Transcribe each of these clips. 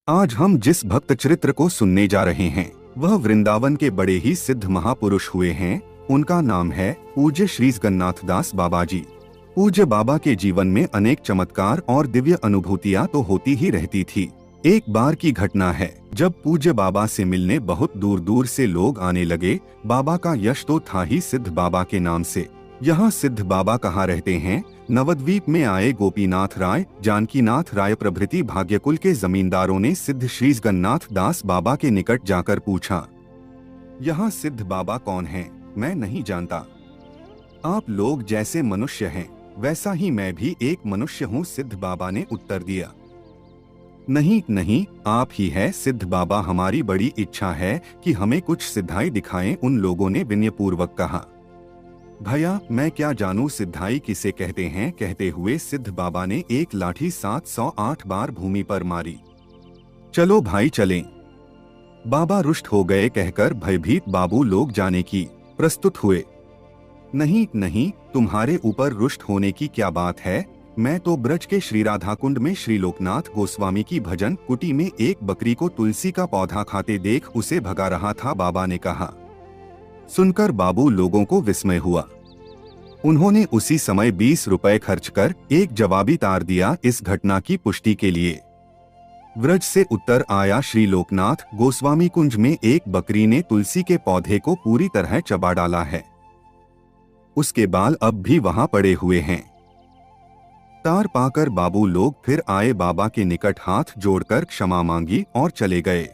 आज हम जिस भक्त चरित्र को सुनने जा रहे हैं वह वृंदावन के बड़े ही सिद्ध महापुरुष हुए हैं। उनका नाम है पूज्य श्री जगन्नाथ दास बाबा जी। पूज्य बाबा के जीवन में अनेक चमत्कार और दिव्य अनुभूतियां तो होती ही रहती थी। एक बार की घटना है जब पूज्य बाबा से मिलने बहुत दूर दूर से लोग आने लगे। बाबा का यश तो था ही सिद्ध बाबा के नाम से। यहाँ सिद्ध बाबा कहाँ रहते हैं? नवद्वीप में आए गोपीनाथ राय, जानकीनाथ राय प्रभृति भाग्यकुल के जमींदारों ने सिद्ध श्री जगन्नाथ दास बाबा के निकट जाकर पूछा, यहाँ सिद्ध बाबा कौन हैं? मैं नहीं जानता। आप लोग जैसे मनुष्य हैं वैसा ही मैं भी एक मनुष्य हूँ, सिद्ध बाबा ने उत्तर दिया। नहीं नहीं, आप ही है सिद्ध बाबा, हमारी बड़ी इच्छा है कि हमें कुछ सिद्धाई दिखाएं, उन लोगों ने विनयपूर्वक कहा। भैया मैं क्या जानूं सिद्धाई किसे कहते हैं? कहते हुए सिद्ध बाबा ने एक लाठी 708 बार भूमि पर मारी। चलो भाई चलें। बाबा रुष्ट हो गए कहकर भयभीत बाबू लोग जाने की प्रस्तुत हुए। नहीं नहीं, तुम्हारे ऊपर रुष्ट होने की क्या बात है? मैं तो ब्रज के श्री राधा कुंड में श्री लोकनाथ गोस्वामी की भजन कुटी में एक बकरी को तुलसी का पौधा खाते देख उसे भगा रहा था, बाबा ने कहा। सुनकर बाबू लोगों को विस्मय हुआ। उन्होंने उसी समय 20 रुपए खर्च कर एक जवाबी तार दिया इस घटना की पुष्टि के लिए। व्रज से उत्तर आया, श्री लोकनाथ गोस्वामी कुंज में एक बकरी ने तुलसी के पौधे को पूरी तरह चबा डाला है। उसके बाल अब भी वहां पड़े हुए हैं। तार पाकर बाबू लोग फिर आए, बाबा के निकट हाथ जोड़कर क्षमा मांगी और चले गए।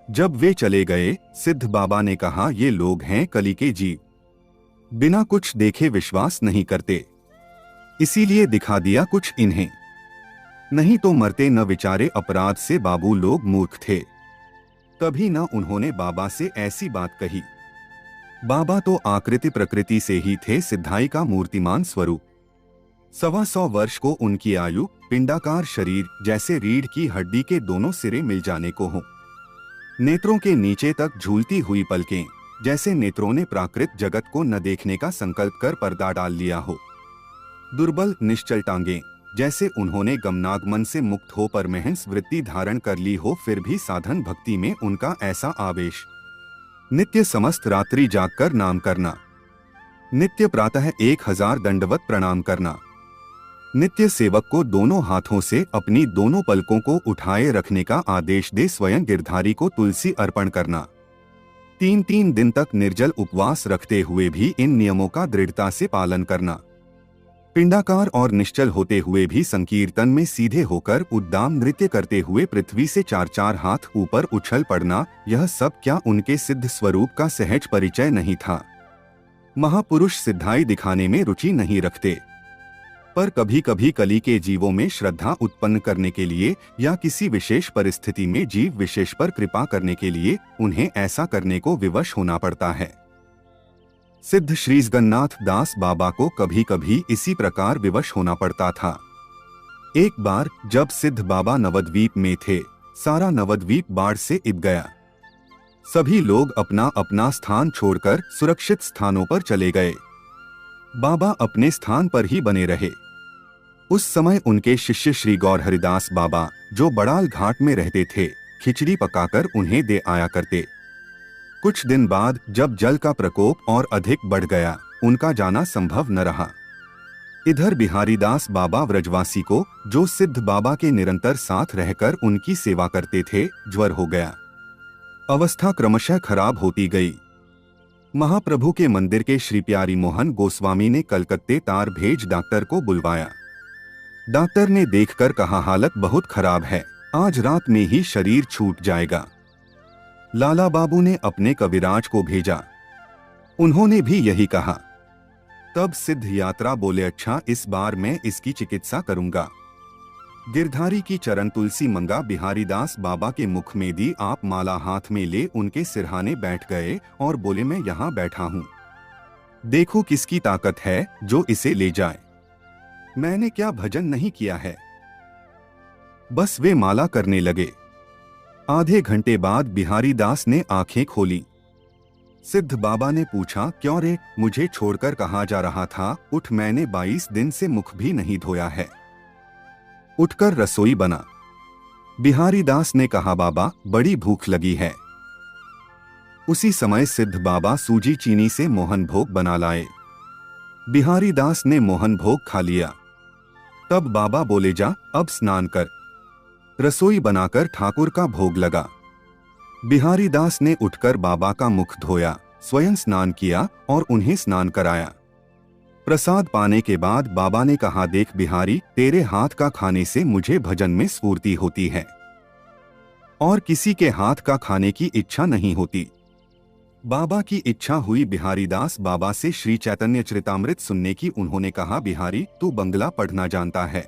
जब वे चले गए, सिद्ध बाबा ने कहा, ये लोग हैं कली के जीव, बिना कुछ देखे विश्वास नहीं करते, इसीलिए दिखा दिया कुछ इन्हें, नहीं तो मरते न विचारे। अपराध से बाबू लोग मूर्ख थे, कभी न उन्होंने बाबा से ऐसी बात कही। बाबा तो आकृति प्रकृति से ही थे सिद्धाई का मूर्तिमान स्वरूप। 125 वर्ष को उनकी आयु, पिंडाकार शरीर, जैसे रीढ़ की हड्डी के दोनों सिरे मिल जाने को हो। नेत्रों के नीचे तक झूलती हुई पलकें, जैसे नेत्रों ने प्राकृत जगत को न देखने का संकल्प कर पर्दा डाल लिया हो। दुर्बल निश्चल टांगें, जैसे उन्होंने गमनागमन से मुक्त हो परमहंस वृत्ति धारण कर ली हो, फिर भी साधन भक्ति में उनका ऐसा आवेश। नित्य समस्त रात्रि जागकर नाम करना, नित्य प्रातः 1000 दंडवत प्रणाम करना, नित्य सेवक को दोनों हाथों से अपनी दोनों पलकों को उठाए रखने का आदेश दे स्वयं गिरधारी को तुलसी अर्पण करना। 3 दिन तक निर्जल उपवास रखते हुए भी इन नियमों का दृढ़ता से पालन करना। पिंडाकार और निश्चल होते हुए भी संकीर्तन में सीधे होकर उद्दाम नृत्य करते हुए पृथ्वी से 4-4 हाथ ऊपर उछल पड़ना, यह सब क्या उनके सिद्ध स्वरूप का सहज परिचय नहीं था? महापुरुष सिद्धाई दिखाने में रुचि नहीं रखते, पर कभी कभी कली के जीवों में श्रद्धा उत्पन्न करने के लिए या किसी विशेष परिस्थिति में जीव विशेष पर कृपा करने के लिए उन्हें ऐसा करने को विवश होना पड़ता है। सिद्ध श्री जगन्नाथ दास बाबा को कभी कभी इसी प्रकार विवश होना पड़ता था। एक बार जब सिद्ध बाबा नवद्वीप में थे, सारा नवद्वीप बाढ़ से इब गया। सभी लोग अपना अपना स्थान छोड़कर सुरक्षित स्थानों पर चले गए। बाबा अपने स्थान पर ही बने रहे। उस समय उनके शिष्य श्री गौर हरिदास बाबा, जो बड़ाल घाट में रहते थे, खिचड़ी पकाकर उन्हें दे आया करते। कुछ दिन बाद जब जल का प्रकोप और अधिक बढ़ गया, उनका जाना संभव न रहा। इधर बिहारीदास बाबा व्रजवासी को, जो सिद्ध बाबा के निरंतर साथ रहकर उनकी सेवा करते थे, ज्वर हो गया। अवस्था क्रमशः खराब होती गई। महाप्रभु के मंदिर के श्री प्यारी मोहन गोस्वामी ने कलकत्ते तार भेज डॉक्टर को बुलवाया। डॉक्टर ने देखकर कहा, हालत बहुत खराब है, आज रात में ही शरीर छूट जाएगा। लाला बाबू ने अपने कविराज को भेजा, उन्होंने भी यही कहा। तब सिद्ध यात्रा बोले, अच्छा इस बार मैं इसकी चिकित्सा करूंगा। गिरधारी की चरण तुलसी मंगा बिहारीदास बाबा के मुख में दी, आप माला हाथ में ले उनके सिरहाने बैठ गए और बोले, मैं यहाँ बैठा हूँ, देखो किसकी ताकत है जो इसे ले जाए। मैंने क्या भजन नहीं किया है। बस वे माला करने लगे। आधे घंटे बाद बिहारीदास ने आंखें खोली। सिद्ध बाबा ने पूछा, क्यों रे, मुझे छोड़कर कहाँ जा रहा था? उठ, मैंने 22 दिन से मुख भी नहीं धोया है। उठकर रसोई बना। बिहारी दास ने कहा, बाबा बड़ी भूख लगी है। उसी समय सिद्ध बाबा सूजी चीनी से मोहन भोग बना लाए। बिहारी दास ने मोहन भोग खा लिया। तब बाबा बोले, जा अब स्नान कर। रसोई बनाकर ठाकुर का भोग लगा। बिहारी दास ने उठकर बाबा का मुख धोया, स्वयं स्नान किया और उन्हें स्नान कराया। प्रसाद पाने के बाद बाबा ने कहा, देख बिहारी, तेरे हाथ का खाने से मुझे भजन में स्फूर्ति होती है और किसी के हाथ का खाने की इच्छा नहीं होती। बाबा की इच्छा हुई बिहारी दास बाबा से श्री चैतन्य चरितामृत सुनने की। उन्होंने कहा, बिहारी तू बंगला पढ़ना जानता है।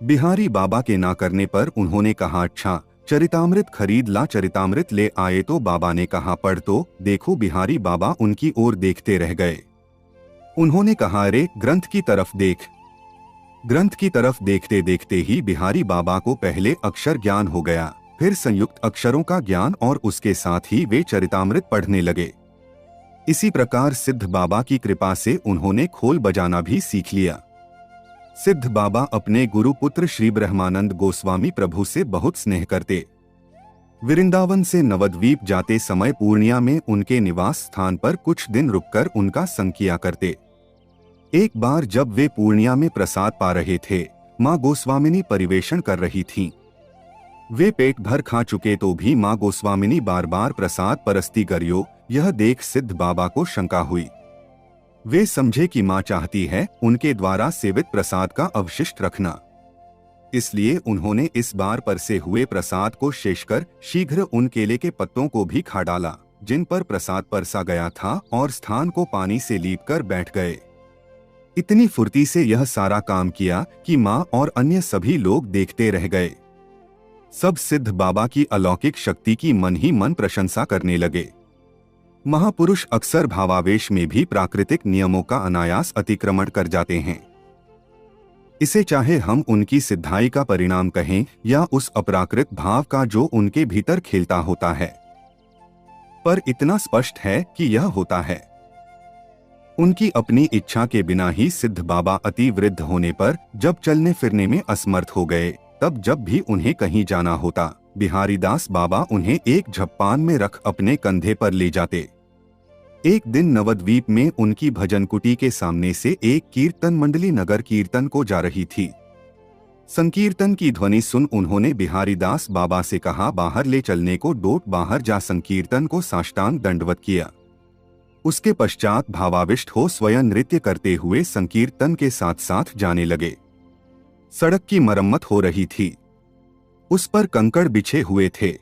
बिहारी बाबा के ना करने पर उन्होंने कहा, अच्छा चरितामृत खरीद ला। चरितामृत ले आए तो बाबा ने कहा, पढ़ तो देखो। बिहारी बाबा उनकी ओर देखते रह गए। उन्होंने कहा, अरे ग्रंथ की तरफ देख। ग्रंथ की तरफ देखते देखते ही बिहारी बाबा को पहले अक्षर ज्ञान हो गया, फिर संयुक्त अक्षरों का ज्ञान और उसके साथ ही वे चरितामृत पढ़ने लगे। इसी प्रकार सिद्ध बाबा की कृपा से उन्होंने खोल बजाना भी सीख लिया। सिद्ध बाबा अपने गुरु पुत्र श्री ब्रह्मानंद गोस्वामी प्रभु से बहुत स्नेह करते। वृंदावन से नवद्वीप जाते समय पूर्णिया में उनके निवास स्थान पर कुछ दिन रुककर उनका संग किया करते। एक बार जब वे पूर्णिया में प्रसाद पा रहे थे, माँ गोस्वामिनी परिवेषण कर रही थीं। वे पेट भर खा चुके तो भी माँ गोस्वामिनी बार बार प्रसाद परस्ती करियो, यह देख सिद्ध बाबा को शंका हुई। वे समझे कि माँ चाहती है उनके द्वारा सेवित प्रसाद का अवशिष्ट रखना, इसलिए उन्होंने इस बार परसे हुए प्रसाद को शेष कर शीघ्र उन केले के पत्तों को भी खा डाला जिन पर प्रसाद परसा गया था, और स्थान को पानी से लीपकर बैठ गए। इतनी फुर्ती से यह सारा काम किया कि माँ और अन्य सभी लोग देखते रह गए। सब सिद्ध बाबा की अलौकिक शक्ति की मन ही मन प्रशंसा करने लगे। महापुरुष अक्सर भावावेश में भी प्राकृतिक नियमों का अनायास अतिक्रमण कर जाते हैं। इसे चाहे हम उनकी सिद्धाई का परिणाम कहें या उस अपराकृत भाव का जो उनके भीतर खिलता होता है, पर इतना स्पष्ट है कि यह होता है। उनकी अपनी इच्छा के बिना ही सिद्ध बाबा अति वृद्ध होने पर जब चलने फिरने में असमर्थ हो गए, तब जब भी उन्हें कहीं जाना होता, बिहारी दास बाबा उन्हें एक झप्पान में रख अपने कंधे पर ले जाते। एक दिन नवद्वीप में उनकी भजन कुटी के सामने से एक कीर्तन मंडली नगर कीर्तन को जा रही थी। संकीर्तन की ध्वनि सुन उन्होंने बिहारी दास बाबा से कहा, बाहर ले चलने को। डोट बाहर जा संकीर्तन को साष्टांग दंडवत किया। उसके पश्चात भावाविष्ट हो स्वयं नृत्य करते हुए संकीर्तन के साथ साथ जाने लगे। सड़क की मरम्मत हो रही थी, उस पर कंकड़ बिछे हुए थे।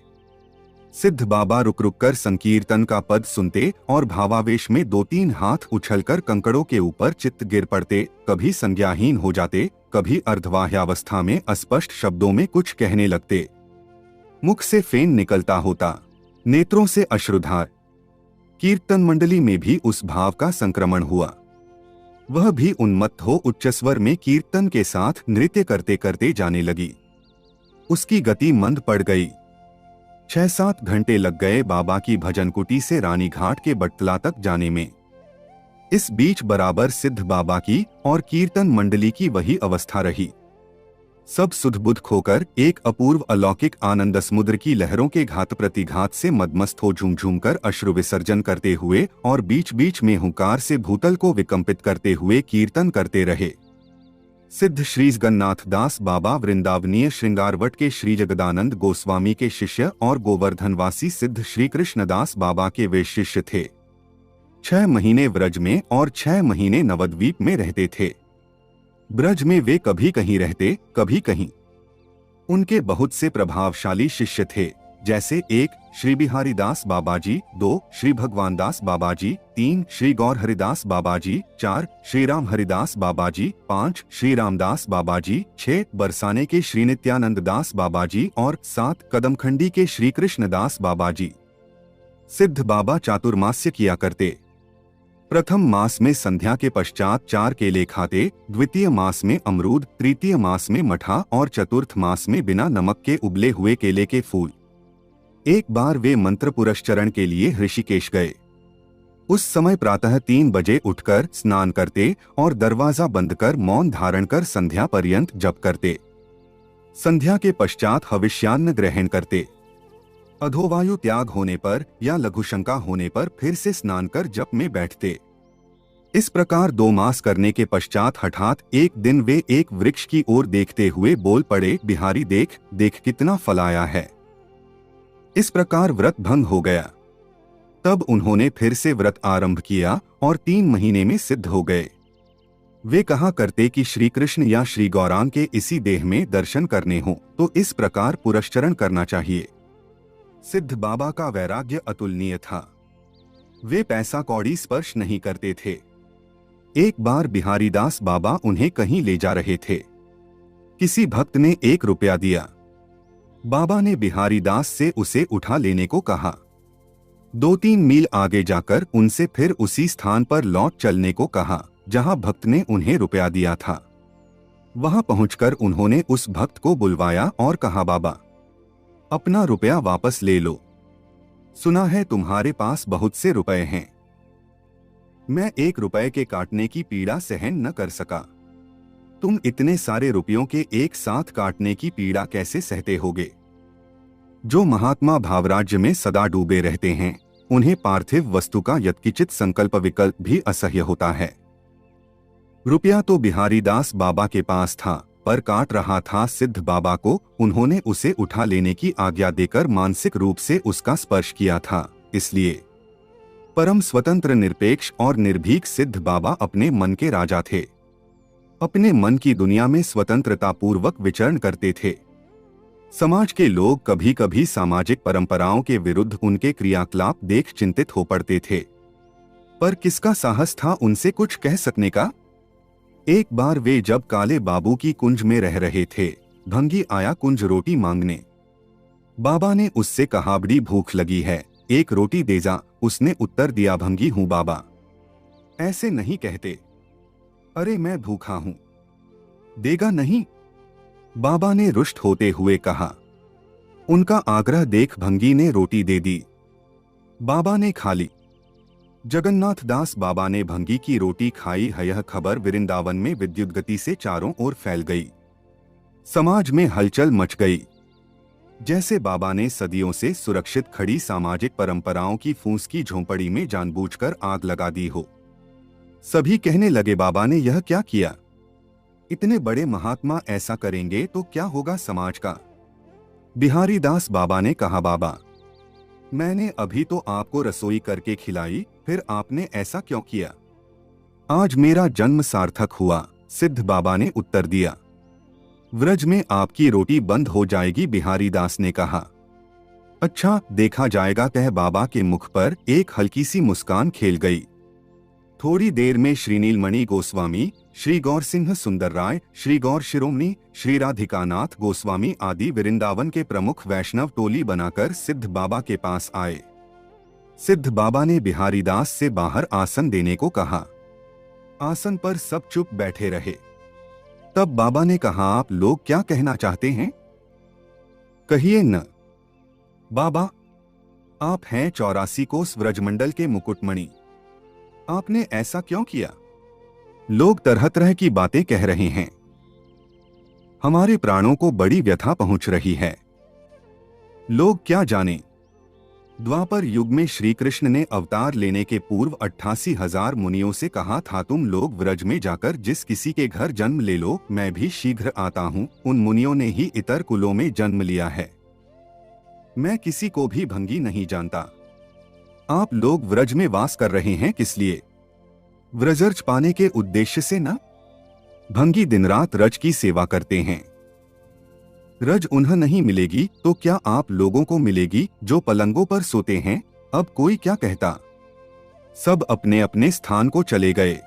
सिद्ध बाबा रुक रुक कर संकीर्तन का पद सुनते और भावावेश में 2-3 हाथ उछलकर कंकड़ों के ऊपर चित्त गिर पड़ते। कभी संज्ञाहीन हो जाते, कभी अर्धवाह्यावस्था में अस्पष्ट शब्दों में कुछ कहने लगते। मुख से फेन निकलता होता, नेत्रों से अश्रुधार। कीर्तन मंडली में भी उस भाव का संक्रमण हुआ। वह भी उन्मत्त हो उच्चस्वर में कीर्तन के साथ नृत्य करते करते जाने लगी। उसकी गति मंद पड़ गई। 6-7 घंटे लग गए बाबा की भजन कुटी से रानी घाट के बटतला तक जाने में। इस बीच बराबर सिद्ध बाबा की और कीर्तन मंडली की वही अवस्था रही। सब सुध-बुध खोकर एक अपूर्व अलौकिक आनंद समुद्र की लहरों के घात प्रतिघात से मदमस्त हो झूम कर अश्रु विसर्जन करते हुए और बीच बीच में हुंकार से भूतल को विकंपित करते हुए कीर्तन करते रहे। सिद्ध श्री जगन्नाथ दास बाबा वृंदावनीय श्रृंगारवट के श्री जगदानंद गोस्वामी के शिष्य और गोवर्धनवासी सिद्ध श्री कृष्णदास बाबा के वे शिष्य थे। 6 महीने व्रज में और 6 महीने नवद्वीप में रहते थे। ब्रज में वे कभी कहीं रहते, कभी कहीं। उनके बहुत से प्रभावशाली शिष्य थे, जैसे 1 श्री बिहारी दास बाबा जी, 2 श्री भगवान दास बाबा जी, 3 श्री गौर हरिदास बाबा जी, 4 श्री राम हरिदास बाबा जी, 5 श्री रामदास बाबा जी, 6 बरसाने के श्री नित्यानंद दास बाबा जी और 7 कदमखंडी के श्री कृष्णदास बाबा जी। सिद्ध बाबा चातुर्मास्य किया करते। प्रथम मास में संध्या के पश्चात 4 केले खाते, द्वितीय मास में अमरूद, तृतीय मास में मठा और चतुर्थ मास में बिना नमक के उबले हुए केले के फूल। एक बार वे मंत्र पुरस्चरण के लिए ऋषिकेश गए। उस समय प्रातः 3 बजे उठकर स्नान करते और दरवाजा बंद कर मौन धारण कर संध्या पर्यंत जप करते। संध्या के पश्चात हविष्यान्न ग्रहण करते। अधोवायु त्याग होने पर या लघुशंका होने पर फिर से स्नान कर जप में बैठते। इस प्रकार 2 मास करने के पश्चात हठात एक दिन वे एक वृक्ष की ओर देखते हुए बोल पड़े, बिहारी देख देख कितना फल आया है। इस प्रकार व्रत भंग हो गया। तब उन्होंने फिर से व्रत आरंभ किया और 3 महीने में सिद्ध हो गए। वे कहा करते कि श्री कृष्ण या श्री गौरांग के इसी देह में दर्शन करने हो तो इस प्रकार पुरस्चरण करना चाहिए। सिद्ध बाबा का वैराग्य अतुलनीय था। वे पैसा कौड़ी स्पर्श नहीं करते थे। एक बार बिहारीदास बाबा उन्हें कहीं ले जा रहे थे। किसी भक्त ने 1 रुपया दिया। बाबा ने बिहारीदास से उसे उठा लेने को कहा। 2-3 मील आगे जाकर उनसे फिर उसी स्थान पर लौट चलने को कहा जहां भक्त ने उन्हें रुपया दिया था। वहां पहुंचकर उन्होंने उस भक्त को बुलवाया और कहा, बाबा अपना रुपया वापस ले लो। सुना है तुम्हारे पास बहुत से रुपए हैं। मैं 1 रुपए के काटने की पीड़ा सहन न कर सका। तुम इतने सारे रुपयों के एक साथ काटने की पीड़ा कैसे सहते होगे? जो महात्मा भावराज्य में सदा डूबे रहते हैं उन्हें पार्थिव वस्तु का यत्किंचित संकल्प विकल्प भी असह्य होता है। रुपया तो बिहारीदास बाबा के पास था पर काट रहा था सिद्ध बाबा को। उन्होंने उसे उठा लेने की आज्ञा देकर मानसिक रूप से उसका स्पर्श किया था। इसलिए परम स्वतंत्र, निरपेक्ष और निर्भीक सिद्ध बाबा अपने मन के राजा थे। अपने मन की दुनिया में स्वतंत्रता पूर्वक विचरण करते थे। समाज के लोग कभी कभी सामाजिक परंपराओं के विरुद्ध उनके क्रियाकलाप देख चिंतित हो पड़ते थे, पर किसका साहस था उनसे कुछ कह सकने का? एक बार वे जब काले बाबू की कुंज में रह रहे थे, भंगी आया कुंज रोटी मांगने। बाबा ने उससे कहा, बड़ी भूख लगी है, 1 रोटी दे जा। उसने उत्तर दिया, भंगी हूं बाबा, ऐसे नहीं कहते। अरे मैं भूखा हूं, देगा नहीं? बाबा ने रुष्ट होते हुए कहा। उनका आग्रह देख भंगी ने रोटी दे दी। बाबा ने खा ली। जगन्नाथ दास बाबा ने भंगी की रोटी खाई है। यह खबर वृंदावन में विद्युत गति से चारों ओर फैल गई। समाज में हलचल मच गई। जैसे बाबा ने सदियों से सुरक्षित खड़ी सामाजिक परंपराओं की फूस की झोंपड़ी में जानबूझकर आग लगा दी हो। सभी कहने लगे, बाबा ने यह क्या किया? इतने बड़े महात्मा ऐसा करेंगे तो क्या होगा समाज का? बिहारीदास बाबा ने कहा, बाबा मैंने अभी तो आपको रसोई करके खिलाई, फिर आपने ऐसा क्यों किया? आज मेरा जन्म सार्थक हुआ, सिद्ध बाबा ने उत्तर दिया। व्रज में आपकी रोटी बंद हो जाएगी, बिहारीदास ने कहा। अच्छा, देखा जाएगा, कह बाबा के मुख पर एक हल्की सी मुस्कान खेल गई। थोड़ी देर में श्री नीलमणि गोस्वामी, श्री गौर सिंह सुंदर राय, श्री गौर शिरोमणि, श्री राधिकानाथ गोस्वामी आदि वृंदावन के प्रमुख वैष्णव टोली बनाकर सिद्ध बाबा के पास आए। सिद्ध बाबा ने बिहारीदास से बाहर आसन देने को कहा। आसन पर सब चुप बैठे रहे। तब बाबा ने कहा, आप लोग क्या कहना चाहते हैं? कहिए न। बाबा, आप हैं 84 कोस व्रजमंडल के मुकुटमणि, आपने ऐसा क्यों किया? लोग तरह तरह की बातें कह रहे हैं। हमारे प्राणों को बड़ी व्यथा पहुंच रही है। लोग क्या जाने। द्वापर युग में श्री कृष्ण ने अवतार लेने के पूर्व 88,000 मुनियों से कहा था, तुम लोग व्रज में जाकर जिस किसी के घर जन्म ले लो, मैं भी शीघ्र आता हूं। उन मुनियों ने ही इतर कुलों में जन्म लिया है। मैं किसी को भी भंगी नहीं जानता। आप लोग व्रज में वास कर रहे हैं किस लिए? व्रजर्ज पाने के उद्देश्य से ना? भंगी दिन रात रज की सेवा करते हैं। रज उन्हें नहीं मिलेगी तो क्या आप लोगों को मिलेगी जो पलंगों पर सोते हैं? अब कोई क्या कहता। सब अपने अपने स्थान को चले गए।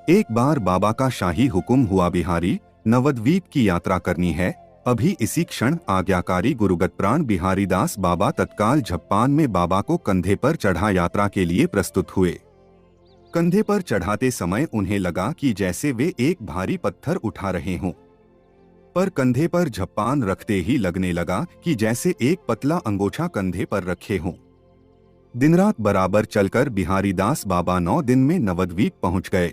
एक बार बाबा का शाही हुक्म हुआ, बिहारी, नवद्वीप की यात्रा करनी है, अभी इसी क्षण आज्ञाकारी। गुरुगत प्राण बिहारीदास बाबा तत्काल झप्पान में बाबा को कंधे पर चढ़ा यात्रा के लिए प्रस्तुत हुए। कंधे पर चढ़ाते समय उन्हें लगा कि जैसे वे एक भारी पत्थर उठा रहे हों, पर कंधे पर झप्पान रखते ही लगने लगा कि जैसे एक पतला अंगोछा कंधे पर रखे हों। दिन रात बराबर चलकर बिहारीदास बाबा 9 दिन में नवद्वीप पहुंच गए।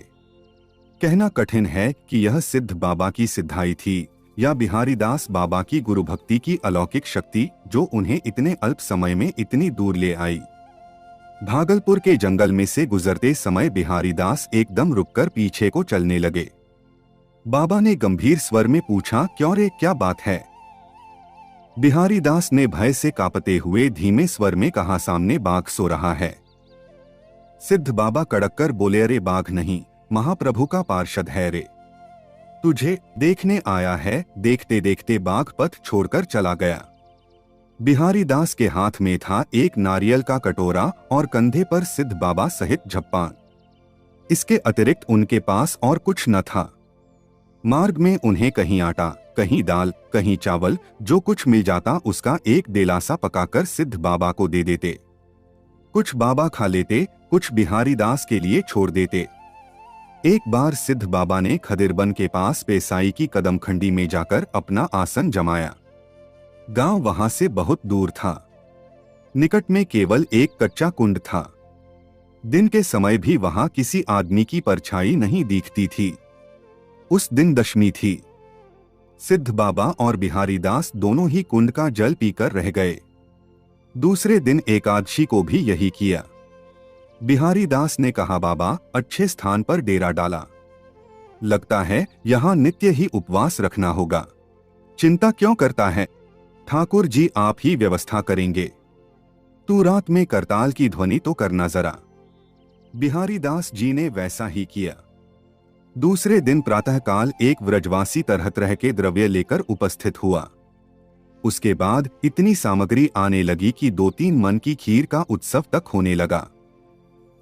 कहना कठिन है कि यह सिद्ध बाबा की सिद्धाई थी या बिहारी दास बाबा की गुरु भक्ति की अलौकिक शक्ति जो उन्हें इतने अल्प समय में इतनी दूर ले आई। भागलपुर के जंगल में से गुजरते समय बिहारी दास एकदम रुककर पीछे को चलने लगे। बाबा ने गंभीर स्वर में पूछा, क्यों रे, क्या बात है? बिहारी दास ने भय से कांपते हुए धीमे स्वर में कहा, सामने बाघ सो रहा है। सिद्ध बाबा कड़क कर बोले, अरे बाघ नहीं, महाप्रभु का पार्षद है रे, तुझे देखने आया है। देखते देखते बाघ पथ छोड़कर चला गया। बिहारी दास के हाथ में था एक नारियल का कटोरा और कंधे पर सिद्ध बाबा सहित झप्पान। इसके अतिरिक्त उनके पास और कुछ न था। मार्ग में उन्हें कहीं आटा, कहीं दाल, कहीं चावल, जो कुछ मिल जाता उसका एक देलासा पकाकर सिद्ध बाबा को दे देते। कुछ बाबा खा लेते, कुछ बिहारी दास के लिए छोड़ देते। एक बार सिद्ध बाबा ने खदिरबन के पास पेसाई की कदमखंडी में जाकर अपना आसन जमाया। गांव वहां से बहुत दूर था। निकट में केवल एक कच्चा कुंड था। दिन के समय भी वहां किसी आदमी की परछाई नहीं दिखती थी। उस दिन दशमी थी। सिद्ध बाबा और बिहारी दास दोनों ही कुंड का जल पीकर रह गए। दूसरे दिन एकादशी को भी यही किया। बिहारी दास ने कहा, बाबा, अच्छे स्थान पर डेरा डाला, लगता है यहाँ नित्य ही उपवास रखना होगा। चिंता क्यों करता है? ठाकुर जी आप ही व्यवस्था करेंगे। तू रात में करताल की ध्वनि तो करना जरा। बिहारी दास जी ने वैसा ही किया। दूसरे दिन प्रातःकाल एक व्रजवासी तरह तरह के द्रव्य लेकर उपस्थित हुआ। उसके बाद इतनी सामग्री आने लगी कि 2-3 मन की खीर का उत्सव तक होने लगा।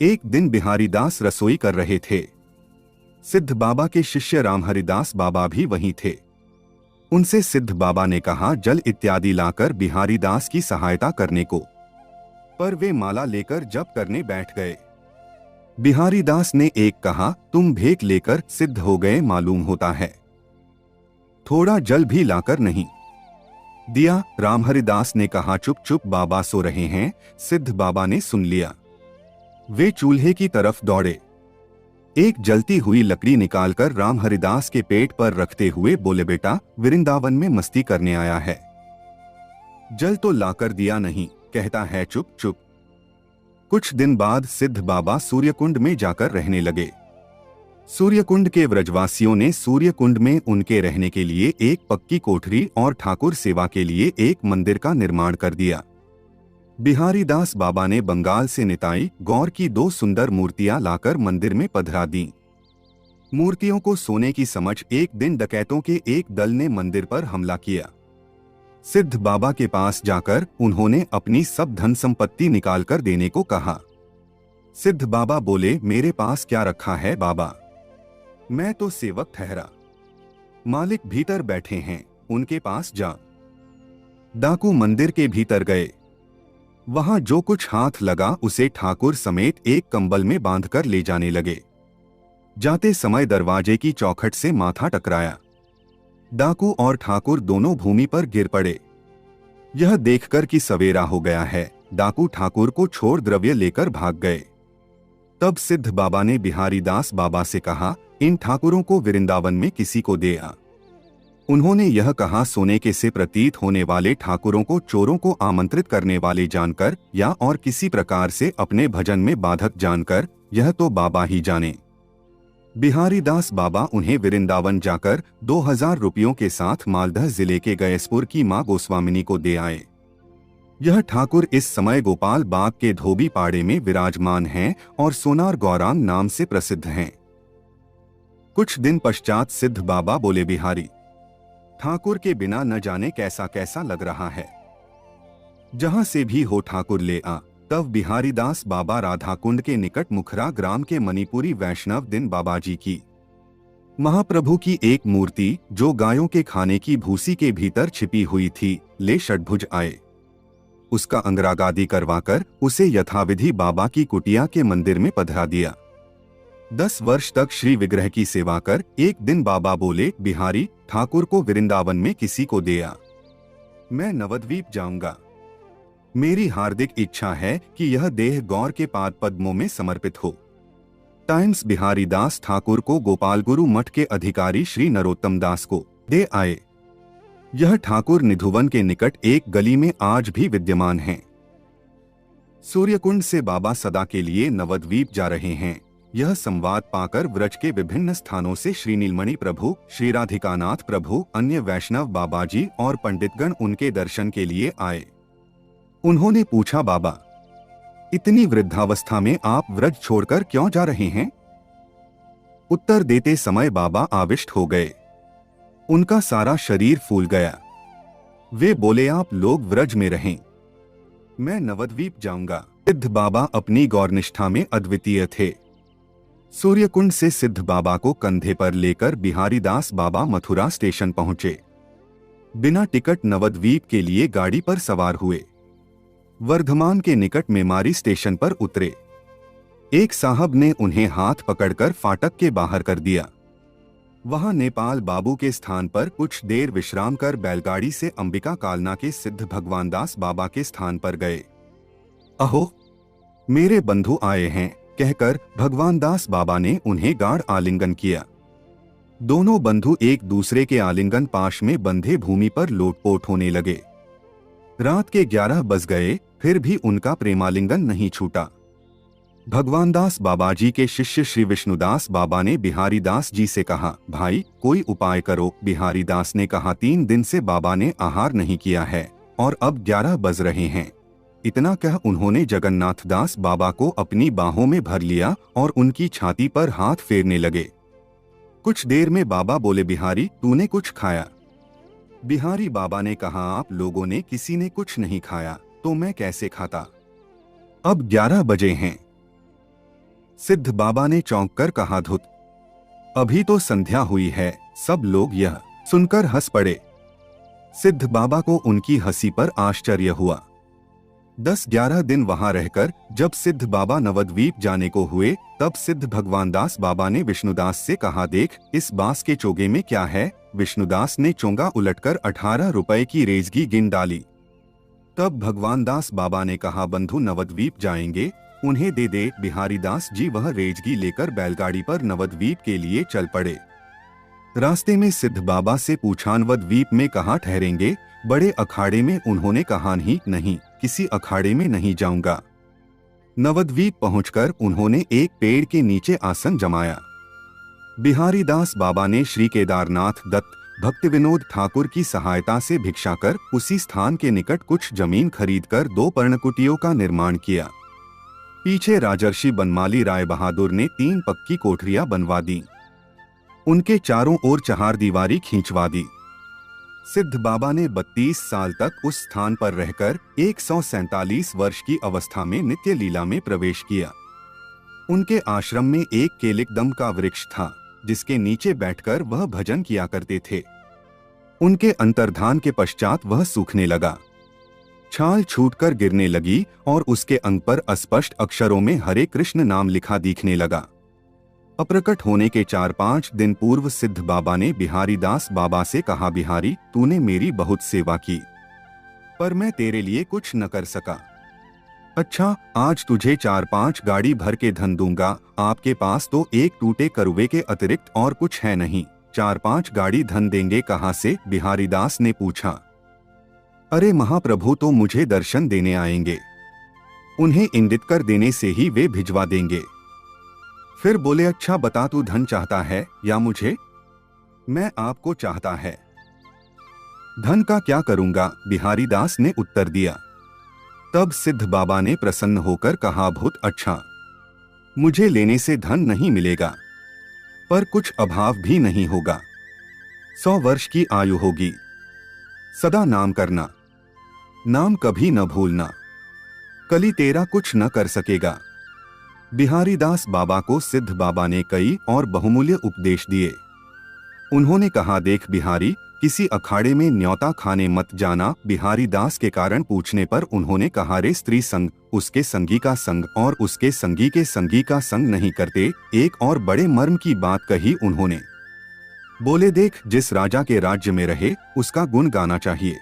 एक दिन बिहारी दास रसोई कर रहे थे। सिद्ध बाबा के शिष्य रामहरिदास बाबा भी वहीं थे। उनसे सिद्ध बाबा ने कहा, जल इत्यादि लाकर बिहारी दास की सहायता करने को, पर वे माला लेकर जप करने बैठ गए। बिहारी दास ने एक कहा, तुम भेंट लेकर सिद्ध हो गए मालूम होता है, थोड़ा जल भी लाकर नहीं दिया। रामहरिदास ने कहा, चुप चुप, बाबा सो रहे हैं। सिद्ध बाबा ने सुन लिया। वे चूल्हे की तरफ दौड़े। एक जलती हुई लकड़ी निकालकर रामहरिदास के पेट पर रखते हुए बोले, बेटा, वृंदावन में मस्ती करने आया है, जल तो लाकर दिया नहीं, कहता है चुप चुप। कुछ दिन बाद सिद्ध बाबा सूर्यकुंड में जाकर रहने लगे। सूर्यकुंड के व्रजवासियों ने सूर्यकुंड में उनके रहने के लिए एक पक्की कोठरी और ठाकुर सेवा के लिए एक मंदिर का निर्माण कर दिया। बिहारी दास बाबा ने बंगाल से निताई गौर की 2 सुंदर मूर्तियां लाकर मंदिर में पधरा दी। मूर्तियों को सोने की समझ एक दिन डकैतों के एक दल ने मंदिर पर हमला किया। सिद्ध बाबा के पास जाकर उन्होंने अपनी सब धन संपत्ति निकालकर देने को कहा। सिद्ध बाबा बोले, मेरे पास क्या रखा है बाबा, मैं तो सेवक ठहरा, मालिक भीतर बैठे हैं, उनके पास जा। डाकू मंदिर के भीतर गए। वहां जो कुछ हाथ लगा उसे ठाकुर समेत एक कंबल में बांधकर ले जाने लगे। जाते समय दरवाजे की चौखट से माथा टकराया। डाकू और ठाकुर दोनों भूमि पर गिर पड़े। यह देखकर कि सवेरा हो गया है, डाकू ठाकुर को छोड़ द्रव्य लेकर भाग गए। तब सिद्ध बाबा ने बिहारी दास बाबा से कहा, इन ठाकुरों को वृंदावन में किसी को दे आ। उन्होंने यह कहा, सोने के से प्रतीत होने वाले ठाकुरों को चोरों को आमंत्रित करने वाले जानकर या और किसी प्रकार से अपने भजन में बाधक जानकर, यह तो बाबा ही जाने। बिहारी दास बाबा उन्हें वृंदावन जाकर 2000 रुपयों के साथ मालदह जिले के गयसपुर की मां गोस्वामिनी को दे आए। यह ठाकुर इस समय गोपाल बाग के धोबी पाड़े में विराजमान हैं और सोनार गौरांग नाम से प्रसिद्ध हैं। कुछ दिन पश्चात सिद्ध बाबा बोले, बिहारी ठाकुर के बिना न जाने कैसा कैसा लग रहा है, जहां से भी हो ठाकुर ले आ। तब बिहारी दास बाबा राधाकुंड के निकट मुखरा ग्राम के मणिपुरी वैष्णव दिन बाबाजी की महाप्रभु की एक मूर्ति, जो गायों के खाने की भूसी के भीतर छिपी हुई थी, ले षड्भुज आए। उसका अंगरागादी करवाकर उसे यथाविधि बाबा की कुटिया के मंदिर में पधरा दिया। 10 वर्ष तक श्री विग्रह की सेवा कर एक दिन बाबा बोले, बिहारी ठाकुर को वृंदावन में किसी को दे आ, मैं नवद्वीप जाऊंगा। मेरी हार्दिक इच्छा है कि यह देह गौर के पाद पद्मों में समर्पित हो। टाइम्स बिहारी दास ठाकुर को गोपाल गुरु मठ के अधिकारी श्री नरोत्तम दास को दे आए। यह ठाकुर निधुवन के निकट एक गली में आज भी विद्यमान है। सूर्यकुंड से बाबा सदा के लिए नवद्वीप जा रहे हैं। यह संवाद पाकर व्रज के विभिन्न स्थानों से श्री नीलमणि प्रभु, श्री राधिकानाथ प्रभु, अन्य वैष्णव बाबाजी और पंडितगण उनके दर्शन के लिए आए। उन्होंने पूछा, बाबा, इतनी वृद्धावस्था में आप व्रज छोड़कर क्यों जा रहे हैं? उत्तर देते समय बाबा आविष्ट हो गए। उनका सारा शरीर फूल गया। वे बोले, आप लोग व्रज में रहें, मैं नवद्वीप जाऊंगा। सिद्ध बाबा अपनी गौरनिष्ठा में अद्वितीय थे। सूर्यकुंड से सिद्ध बाबा को कंधे पर लेकर बिहारी दास बाबा मथुरा स्टेशन पहुंचे। बिना टिकट नवद्वीप के लिए गाड़ी पर सवार हुए। वर्धमान के निकट मेमारी स्टेशन पर उतरे। एक साहब ने उन्हें हाथ पकड़कर फाटक के बाहर कर दिया। वहां नेपाल बाबू के स्थान पर कुछ देर विश्राम कर बैलगाड़ी से अंबिका कालना के सिद्ध भगवान दास बाबा के स्थान पर गए। अहो, मेरे बंधु आए हैं कहकर भगवान दास बाबा ने उन्हें गाढ़ आलिंगन किया। दोनों बंधु एक दूसरे के आलिंगन पाश में बंधे भूमि पर लोटपोट होने लगे। रात के 11 बज गए, फिर भी उनका प्रेमालिंगन नहीं छूटा। भगवान दास बाबा जी के शिष्य श्री विष्णुदास बाबा ने बिहारी दास जी से कहा, भाई कोई उपाय करो। बिहारी दास ने कहा, 3 दिन से बाबा ने आहार नहीं किया है और अब 11 बज रहे हैं। इतना कह उन्होंने जगन्नाथ दास बाबा को अपनी बाहों में भर लिया और उनकी छाती पर हाथ फेरने लगे। कुछ देर में बाबा बोले, बिहारी तूने कुछ खाया? बिहारी बाबा ने कहा, आप लोगों ने किसी ने कुछ नहीं खाया तो मैं कैसे खाता? अब 11 बजे हैं। सिद्ध बाबा ने चौंक कर कहा, धुत, अभी तो संध्या हुई है। सब लोग यह सुनकर हंस पड़े। सिद्ध बाबा को उनकी हंसी पर आश्चर्य हुआ। 10-11 दिन वहां रहकर जब सिद्ध बाबा नवद्वीप जाने को हुए, तब सिद्ध भगवान दास बाबा ने विष्णुदास से कहा, देख इस बांस के चोगे में क्या है? विष्णुदास ने चोंगा उलटकर 18 रुपए की रेजगी गिन डाली। तब भगवान दास बाबा ने कहा, बंधु नवद्वीप जाएंगे, उन्हें दे दे। बिहारी दास जी वह रेजगी लेकर बैलगाड़ी पर नवद्वीप के लिए चल पड़े। रास्ते में सिद्ध बाबा से पूछा, नवद्वीप में कहाँ ठहरेंगे? बड़े अखाड़े में? उन्होंने कहा, नहीं, किसी अखाड़े में नहीं जाऊंगा। नवद्वीप पहुंचकर उन्होंने एक पेड़ के नीचे आसन जमाया। बिहारी दास बाबा ने श्री केदारनाथ दत्त भक्ति विनोद ठाकुर की सहायता से भिक्षा कर उसी स्थान के निकट कुछ जमीन खरीदकर 2 पर्णकुटियों का निर्माण किया। पीछे राजर्षि बनमाली राय बहादुर ने 3 पक्की कोठरियां बनवा दी। उनके चारों ओर चहारदीवारी खींचवा दी। सिद्ध बाबा ने 32 साल तक उस स्थान पर रहकर 147 वर्ष की अवस्था में नित्य लीला में प्रवेश किया। उनके आश्रम में एक केलिकदम का वृक्ष था, जिसके नीचे बैठकर वह भजन किया करते थे। उनके अंतर्धान के पश्चात वह सूखने लगा, छाल छूटकर गिरने लगी और उसके अंग पर अस्पष्ट अक्षरों में हरे कृष्ण नाम लिखा दिखने लगा। अप्रकट होने के 4-5 दिन पूर्व सिद्ध बाबा ने बिहारी दास बाबा से कहा, बिहारी तूने मेरी बहुत सेवा की, पर मैं तेरे लिए कुछ न कर सका। अच्छा, आज तुझे 4-5 गाड़ी भर के धन दूंगा। आपके पास तो एक टूटे करुवे के अतिरिक्त और कुछ है नहीं। 4-5 गाड़ी धन देंगे कहाँ से? बिहारी दास ने पूछा। अरे महाप्रभु तो मुझे दर्शन देने आएंगे, उन्हें इंगित कर देने से ही वे भिजवा देंगे। फिर बोले, अच्छा बता तू धन चाहता है या मुझे? मैं आपको चाहता है। धन का क्या करूंगा? बिहारी दास ने उत्तर दिया। तब सिद्ध बाबा ने प्रसन्न होकर कहा, बहुत अच्छा, मुझे लेने से धन नहीं मिलेगा, पर कुछ अभाव भी नहीं होगा। 100 वर्ष की आयु होगी। सदा नाम करना, नाम कभी न भूलना, कली तेरा कुछ न कर सकेगा। बिहारी दास बाबा को सिद्ध बाबा ने कई और बहुमूल्य उपदेश दिए। उन्होंने कहा, देख बिहारी, किसी अखाड़े में न्योता खाने मत जाना। बिहारी दास के कारण पूछने पर उन्होंने कहा, रे स्त्री संग उसके संगी का संग और उसके संगी के संगी का संग नहीं करते। एक और बड़े मर्म की बात कही उन्होंने। बोले, देख जिस राजा के राज्य में रहे उसका गुण गाना चाहिए।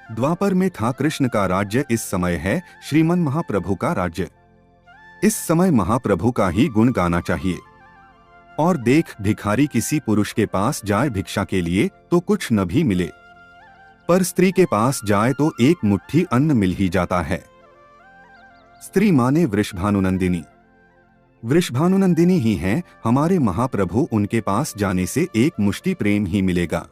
द्वापर में था कृष्ण का राज्य, इस समय है श्रीमन महाप्रभु का राज्य। इस समय महाप्रभु का ही गुण गाना चाहिए। और देख, भिखारी किसी पुरुष के पास जाए भिक्षा के लिए तो कुछ न भी मिले, पर स्त्री के पास जाए तो एक मुट्ठी अन्न मिल ही जाता है। स्त्री माने वृषभानुनंदिनी। वृषभानुनंदिनी ही हैं हमारे महाप्रभु, उनके पास जाने से एक मुष्टि प्रेम ही मिलेगा।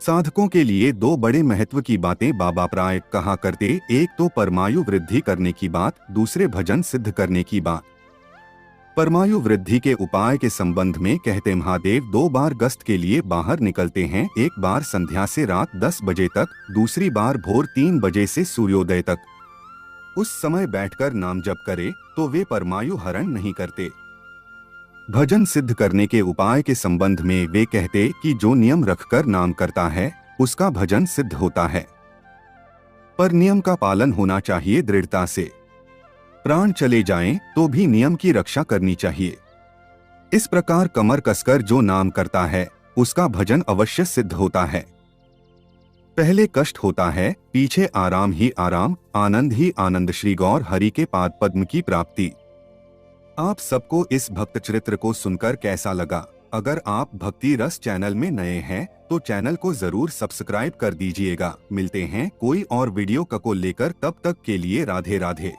साधकों के लिए दो बड़े महत्व की बातें बाबा प्राय कहा करते, एक तो परमायु वृद्धि करने की बात, दूसरे भजन सिद्ध करने की बात। परमायु वृद्धि के उपाय के संबंध में कहते, महादेव 2 बार गस्त के लिए बाहर निकलते हैं, एक बार संध्या से रात 10 बजे तक, दूसरी बार भोर 3 बजे से सूर्योदय तक। उस समय बैठकर नाम जप करे तो वे परमायु हरण नहीं करते। भजन सिद्ध करने के उपाय के संबंध में वे कहते कि जो नियम रखकर नाम करता है उसका भजन सिद्ध होता है, पर नियम का पालन होना चाहिए दृढ़ता से। प्राण चले जाएं तो भी नियम की रक्षा करनी चाहिए। इस प्रकार कमर कसकर जो नाम करता है उसका भजन अवश्य सिद्ध होता है। पहले कष्ट होता है, पीछे आराम ही आराम, आनंद ही आनंद। श्री गौर हरि के पाद पद्म की प्राप्ति। आप सबको इस भक्त चरित्र को सुनकर कैसा लगा? अगर आप भक्ति रस चैनल में नए हैं तो चैनल को जरूर सब्सक्राइब कर दीजिएगा। मिलते हैं कोई और वीडियो को लेकर, तब तक के लिए राधे राधे।